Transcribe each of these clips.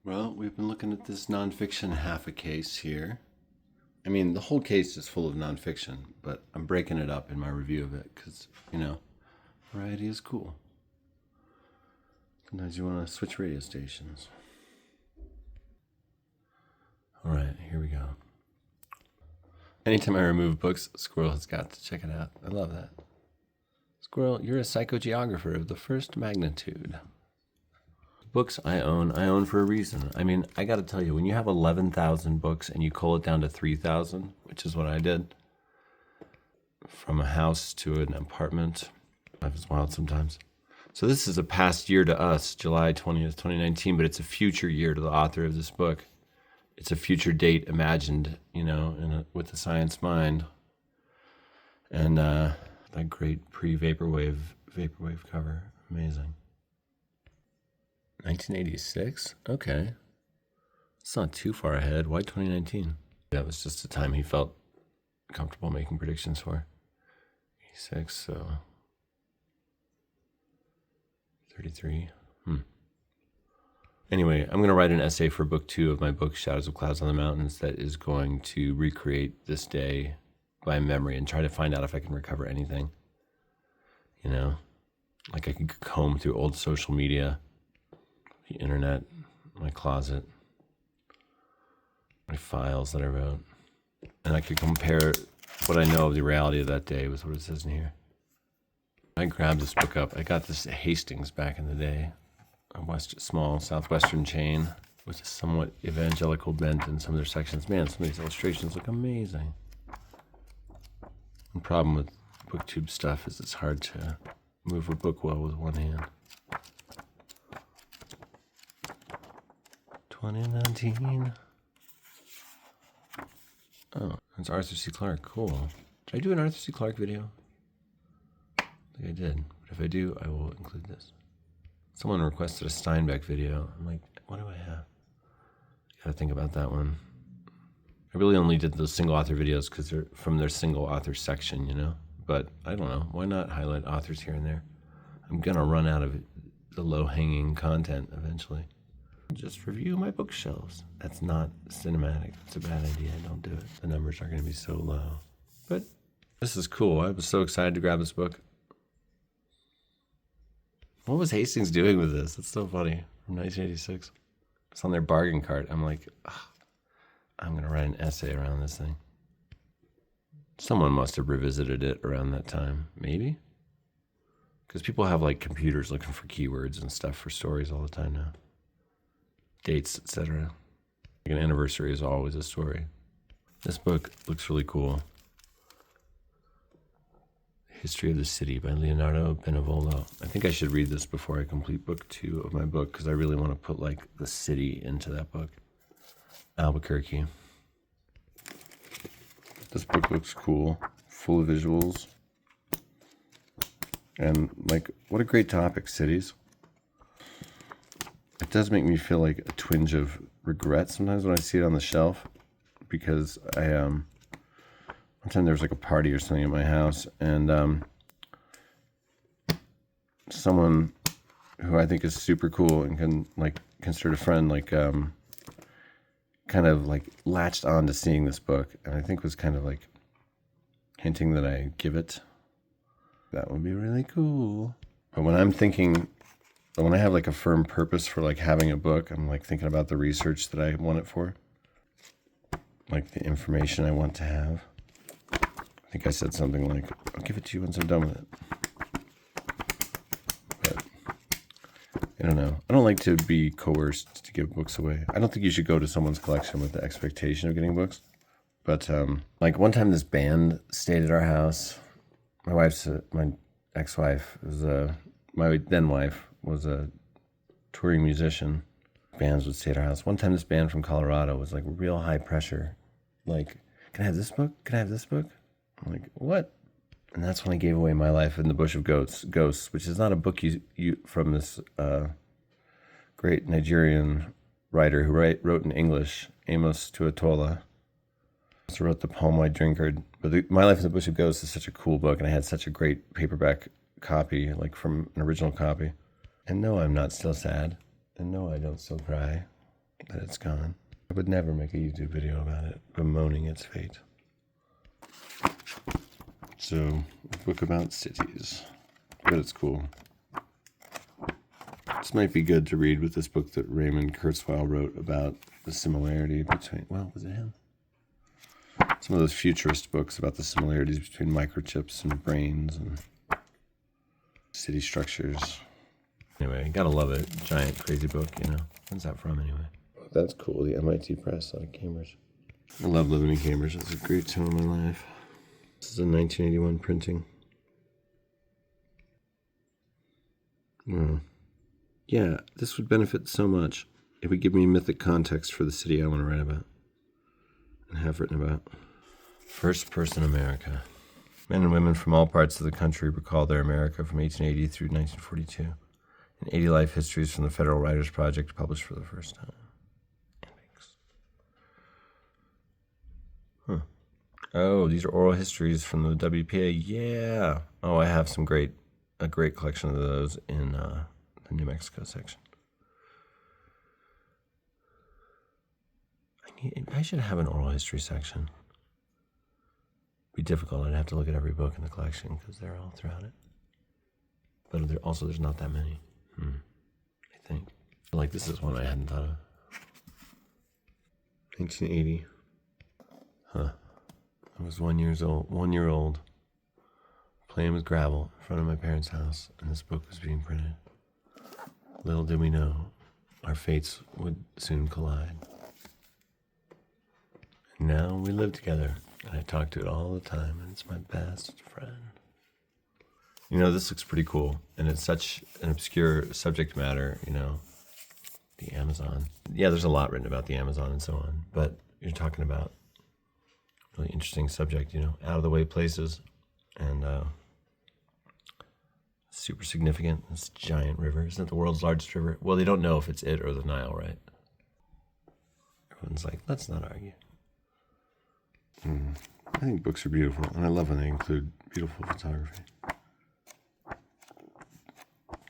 Well, we've been looking at this nonfiction half a case here. I mean, the whole case is full of nonfiction, but I'm breaking it up in my review of it because, variety is cool. Sometimes you want to switch radio stations. All right, here we go. Anytime I remove books, Squirrel has got to check it out. I love that. Squirrel, you're a psychogeographer of the first magnitude. Books I own for a reason. I mean, I got to tell you, when you have 11,000 books and you cull it down to 3,000, which is what I did, from a house to an apartment, life is wild sometimes. So this is a past year to us, July 20th, 2019, but it's a future year to the author of this book. It's a future date imagined, with the science mind. And that great pre-vaporwave cover, amazing. 1986? Okay. It's not too far ahead. Why 2019? That was just the time he felt comfortable making predictions for. 86, so 33. Anyway, I'm going to write an essay for book 2 of my book, Shadows of Clouds on the Mountains, that is going to recreate this day by memory and try to find out if I can recover anything. Like I could comb through old social media, the internet, my closet, my files that I wrote, and I could compare what I know of the reality of that day with what it says in here. I grabbed this book up. I got this at Hastings back in the day, a small southwestern chain with a somewhat evangelical bent in some of their sections. Man, some of these illustrations look amazing. The problem with booktube stuff is it's hard to move a book well with one hand. 2019. Oh, that's Arthur C. Clarke. Cool. Did I do an Arthur C. Clarke video? I think I did. But if I do, I will include this. Someone requested a Steinbeck video. I'm like, what do I have? Gotta think about that one. I really only did those single author videos because they're from their single author section, But I don't know. Why not highlight authors here and there? I'm gonna run out of the low-hanging content eventually. Just review my bookshelves. That's not cinematic. It's a bad idea. Don't do it. The numbers are going to be so low. But this is cool. I was so excited to grab this book. What was Hastings doing with this? It's so funny. From 1986. It's on their bargain cart. I'm like, I'm going to write an essay around this thing. Someone must have revisited it around that time. Maybe? Because people have like computers looking for keywords and stuff for stories all the time now. Dates, etc. An anniversary is always a story. This book looks really cool. History of the City by Leonardo Benevolo. I think I should read this before I complete book 2 of my book because I really want to put like the city into that book. Albuquerque. This book looks cool, full of visuals. And like, what a great topic, cities. It does make me feel like a twinge of regret sometimes when I see it on the shelf because one time there was like a party or something at my house and someone who I think is super cool and can like consider a friend kind of like latched on to seeing this book and I think was kind of like hinting that I give it. That would be really cool. But when I have like a firm purpose for like having a book, I'm like thinking about the research that I want it for, like the information I want to have. I think I said something like, I'll give it to you once I'm done with it. But I don't know. I don't like to be coerced to give books away. I don't think you should go to someone's collection with the expectation of getting books. But like one time this band stayed at our house. My ex-wife my then wife was a touring musician. Bands would stay at our house. One time this band from Colorado was like real high pressure. Like, can I have this book? Can I have this book? I'm like, what? And that's when I gave away My Life in the Bush of Ghosts, which is not a book you from this great Nigerian writer who wrote in English, Amos Tuatola. Also wrote the poem White Drinkard. But My Life in the Bush of Ghosts is such a cool book, and I had such a great paperback copy, like from an original copy. And no, I'm not still sad. And no, I don't still cry. that it's gone. I would never make a YouTube video about it, bemoaning its fate. So, a book about cities. But it's cool. This might be good to read with this book that Raymond Kurzweil wrote about the similarity between, well, was it him? Some of those futurist books about the similarities between microchips and brains and city structures. Anyway, gotta love it. Giant, crazy book, you know. When's that from, anyway? That's cool. The MIT Press out of Cambridge. I love living in Cambridge. It's a great time of my life. This is a 1981 printing. Wow. Yeah, this would benefit so much. It would give me mythic context for the city I want to write about and have written about. First Person America. Men and women from all parts of the country recall their America from 1880 through 1942. And 80 life histories from the Federal Writers Project published for the first time. Huh. Oh, these are oral histories from the WPA. Yeah. Oh, I have a great collection of those in the New Mexico section. I should have an oral history section. It'd be difficult. I'd have to look at every book in the collection because they're all throughout it. But there's not that many. I think. Like, this is one I hadn't thought of. 1980. Huh. I was 1 year old, playing with gravel in front of my parents' house, and this book was being printed. Little did we know, our fates would soon collide. And now we live together, and I talk to it all the time, and it's my best friend. You know, this looks pretty cool, and it's such an obscure subject matter, you know, the Amazon. Yeah, there's a lot written about the Amazon and so on, but you're talking about a really interesting subject, you know, out of the way places, and super significant. This giant river. Isn't it the world's largest river? Well, they don't know if it's it or the Nile, right? Everyone's like, let's not argue. I think books are beautiful, and I love when they include beautiful photography.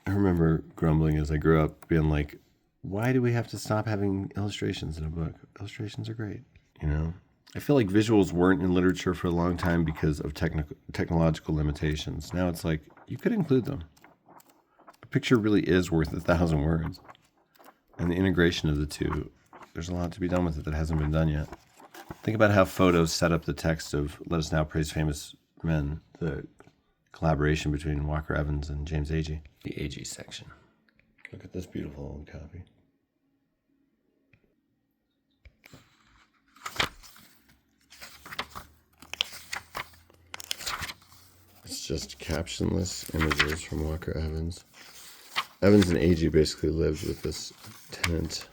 I remember grumbling as I grew up, being like, why do we have to stop having illustrations in a book? Illustrations are great, you know? I feel like visuals weren't in literature for a long time because of technological limitations. Now it's like, you could include them. A picture really is worth 1,000 words. And the integration of the two, there's a lot to be done with it that hasn't been done yet. Think about how photos set up the text of Let Us Now Praise Famous Men, the collaboration between Walker Evans and James Agee. The Agee section. Look at this beautiful old copy. It's just captionless images from Walker Evans. Evans and Agee basically lived with this tenant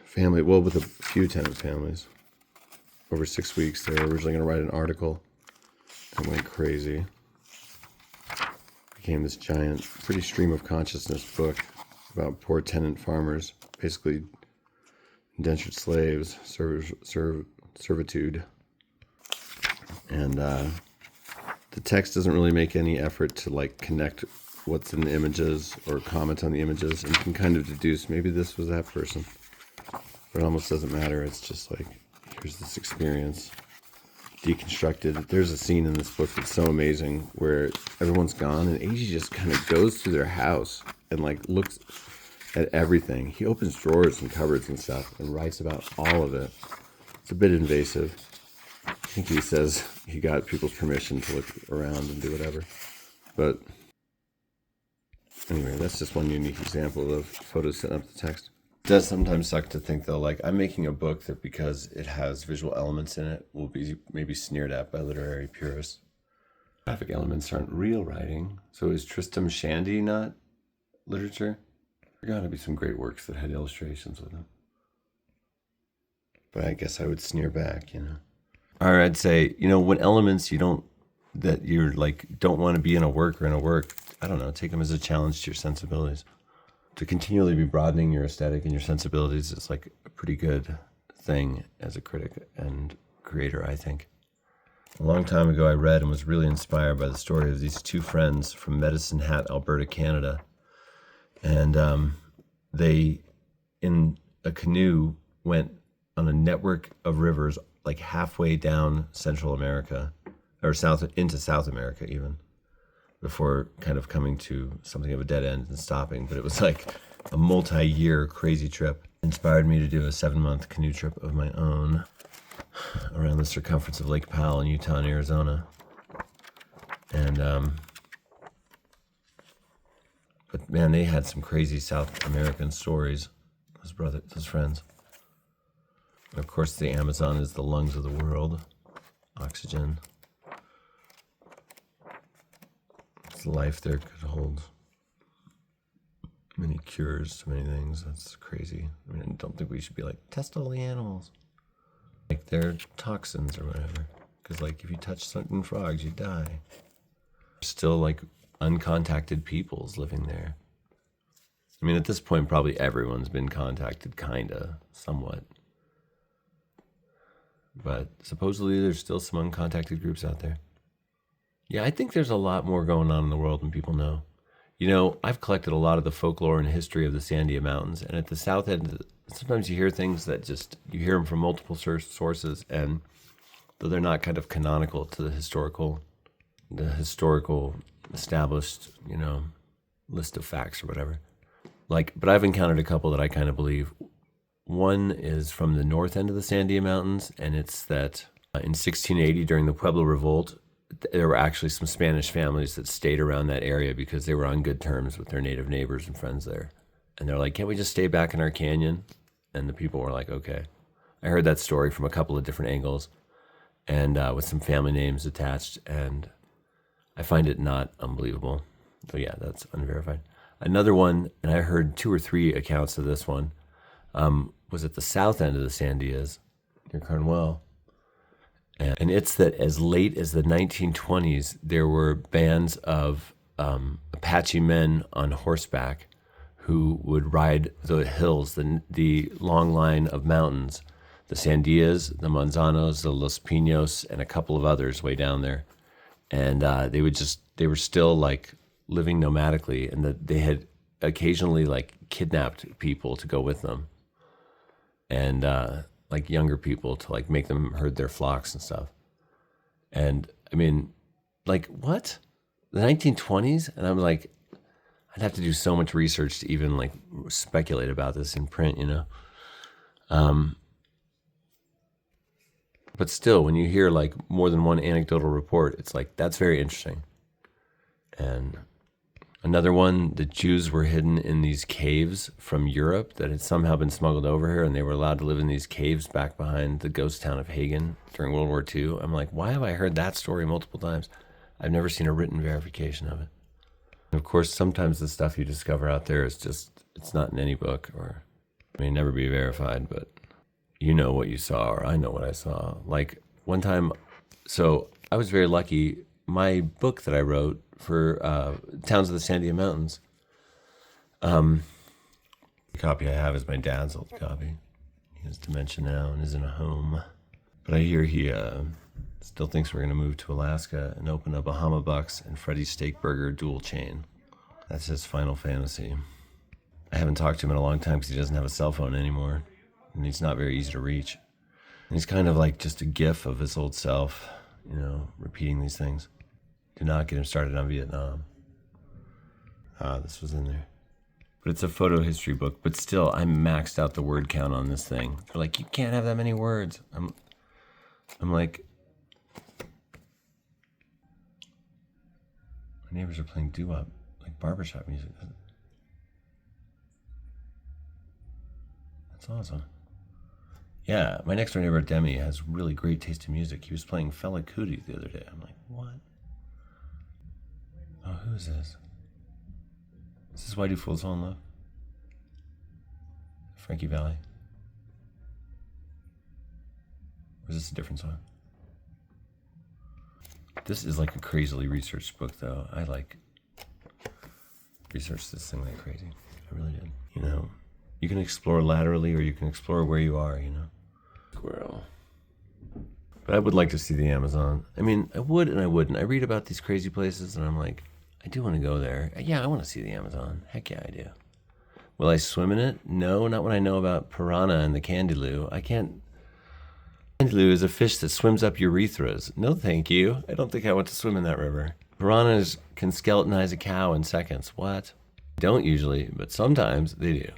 family, well, with a few tenant families. Over 6 weeks, they were originally going to write an article and went crazy. Became this giant, pretty stream of consciousness book about poor tenant farmers, basically indentured slaves, servitude. And the text doesn't really make any effort to like connect what's in the images or comment on the images, and you can kind of deduce maybe this was that person. But it almost doesn't matter. It's just like, here's this experience deconstructed. There's a scene in this book that's so amazing where everyone's gone and Agee just kind of goes through their house and like looks at everything. He opens drawers and cupboards and stuff and writes about all of it. It's a bit invasive. I think he says he got people's permission to look around and do whatever. But anyway, that's just one unique example of photos setting up the text. It does sometimes suck to think, though, like, I'm making a book that because it has visual elements in it will be maybe sneered at by literary purists. Graphic elements aren't real writing. So is Tristram Shandy not literature? There gotta be some great works that had illustrations with them. But I guess I would sneer back, you know. Or I'd say, you know, when elements don't want to be in a work, I don't know, take them as a challenge to your sensibilities. To continually be broadening your aesthetic and your sensibilities is like a pretty good thing as a critic and creator, I think. A long time ago, I read and was really inspired by the story of these two friends from Medicine Hat, Alberta, Canada. And they in a canoe went on a network of rivers like halfway down Central America, or into South America even, before kind of coming to something of a dead end and stopping. But it was like a multi-year crazy trip. Inspired me to do a 7-month canoe trip of my own around the circumference of Lake Powell in Utah and Arizona. And but man, they had some crazy South American stories. Those friends. And of course, the Amazon is the lungs of the world. Oxygen. It's life there could hold many cures to many things. That's crazy. I mean, I don't think we should be like, test all the animals. Like they're toxins or whatever. Because like if you touch certain frogs, you die. Still like uncontacted peoples living there. I mean, at this point, probably everyone's been contacted, kinda, somewhat. But supposedly there's still some uncontacted groups out there. Yeah, I think there's a lot more going on in the world than people know. You know, I've collected a lot of the folklore and history of the Sandia Mountains, and at the south end, sometimes you hear things that just, you hear them from multiple sources, and though they're not kind of canonical to the historical established, you know, list of facts or whatever. Like, but I've encountered a couple that I kind of believe. One is from the north end of the Sandia Mountains, and it's that in 1680 during the Pueblo Revolt, there were actually some Spanish families that stayed around that area because they were on good terms with their native neighbors and friends there. And they're like, can't we just stay back in our canyon? And the people were like, okay. I heard that story from a couple of different angles and with some family names attached, and I find it not unbelievable. So yeah, that's unverified. Another one, and I heard 2 or 3 accounts of this one, was at the south end of the Sandias, near Cornwall. And it's that as late as the 1920s, there were bands of Apache men on horseback who would ride the hills, the long line of mountains, the Sandias, the Manzanos, the Los Pinos, and a couple of others way down there. And they were still like living nomadically, and that they had occasionally like kidnapped people to go with them, and like younger people to like make them herd their flocks and stuff. And I mean, like, what? The 1920s? And I'm like, I'd have to do so much research to even like speculate about this in print, you know? But still, when you hear like more than one anecdotal report, it's like, that's very interesting. And another one, the Jews were hidden in these caves from Europe that had somehow been smuggled over here, and they were allowed to live in these caves back behind the ghost town of Hagen during World War II. I'm like, why have I heard that story multiple times? I've never seen a written verification of it. And of course, sometimes the stuff you discover out there is just, it's not in any book, or it may never be verified, but you know what you saw, or I know what I saw. Like one time, so I was very lucky. My book that I wrote for Towns of the Sandia Mountains, the copy I have is my dad's old copy. He has dementia now and is in a home. But I hear he still thinks we're going to move to Alaska and open a Bahama Bucks and Freddy's Steakburger dual chain. That's his final fantasy. I haven't talked to him in a long time because he doesn't have a cell phone anymore, and he's not very easy to reach. And he's kind of like just a gif of his old self, you know, repeating these things. Do not get him started on Vietnam. This was in there. But it's a photo history book, but still, I maxed out the word count on this thing. They're like, you can't have that many words. I'm like, my neighbors are playing doo-wop, like barbershop music. That's awesome. Yeah, my next door neighbor, Demi, has really great taste in music. He was playing Fela Kuti the other day. I'm like, what? Oh, who is this? Is this Why Do Fools Fall in Love? Frankie Valli? Or is this a different song? This is like a crazily researched book, though. I like researched this thing like crazy. I really did. You know, you can explore laterally or you can explore where you are, you know. Squirrel. But I would like to see the Amazon. I mean, I would and I wouldn't. I read about these crazy places and I'm like, I do want to go there. Yeah, I want to see the Amazon. Heck yeah, I do. Will I swim in it? No, not when I know about piranha and the candilu. I can't. Candilu is a fish that swims up urethras. No, thank you. I don't think I want to swim in that river. Piranhas can skeletonize a cow in seconds. What? Don't usually, but sometimes they do.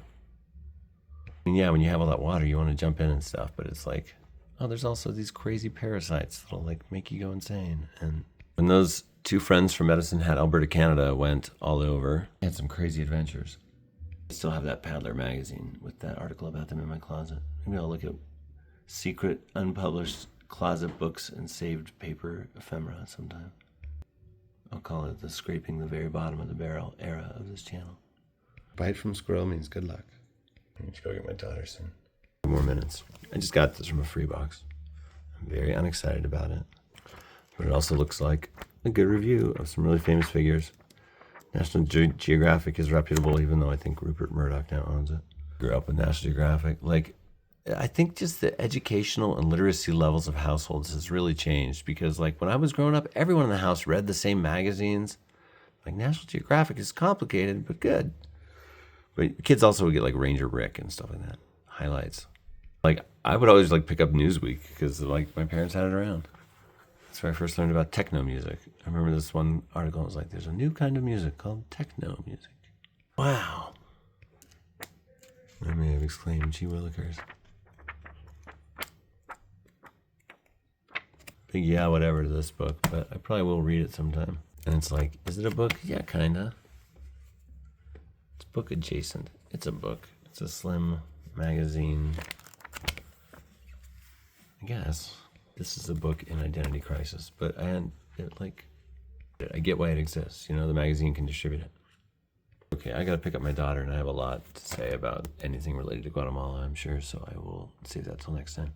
I mean, yeah, when you have all that water, you want to jump in and stuff, but it's like, oh, there's also these crazy parasites that'll like make you go insane. And when those two friends from Medicine Hat, Alberta, Canada went all over, they had some crazy adventures. I still have that Paddler magazine with that article about them in my closet. Maybe I'll look at secret, unpublished closet books and saved paper ephemera sometime. I'll call it the scraping the very bottom of the barrel era of this channel. Bite from squirrel means good luck. I need to go get my daughter soon. 2 more minutes. I just got this from a free box. I'm very unexcited about it. But it also looks like a good review of some really famous figures. National Geographic is reputable, even though I think Rupert Murdoch now owns it. Grew up with National Geographic. Like, I think just the educational and literacy levels of households has really changed, because like when I was growing up, everyone in the house read the same magazines. Like National Geographic is complicated, but good. But kids also would get like Ranger Rick and stuff like that. Highlights. Like I would always like pick up Newsweek because like my parents had it around. That's where I first learned about techno music. I remember this one article. It was like, there's a new kind of music called techno music. Wow. I may have exclaimed, gee willikers. Big yeah, whatever to this book, but I probably will read it sometime. And it's like, is it a book? Yeah, kinda. It's book adjacent. It's a book. It's a slim magazine. I guess this is a book in identity crisis, but I get why it exists. You know, the magazine can distribute it. Okay, I gotta pick up my daughter, and I have a lot to say about anything related to Guatemala, I'm sure, so I will save that till next time.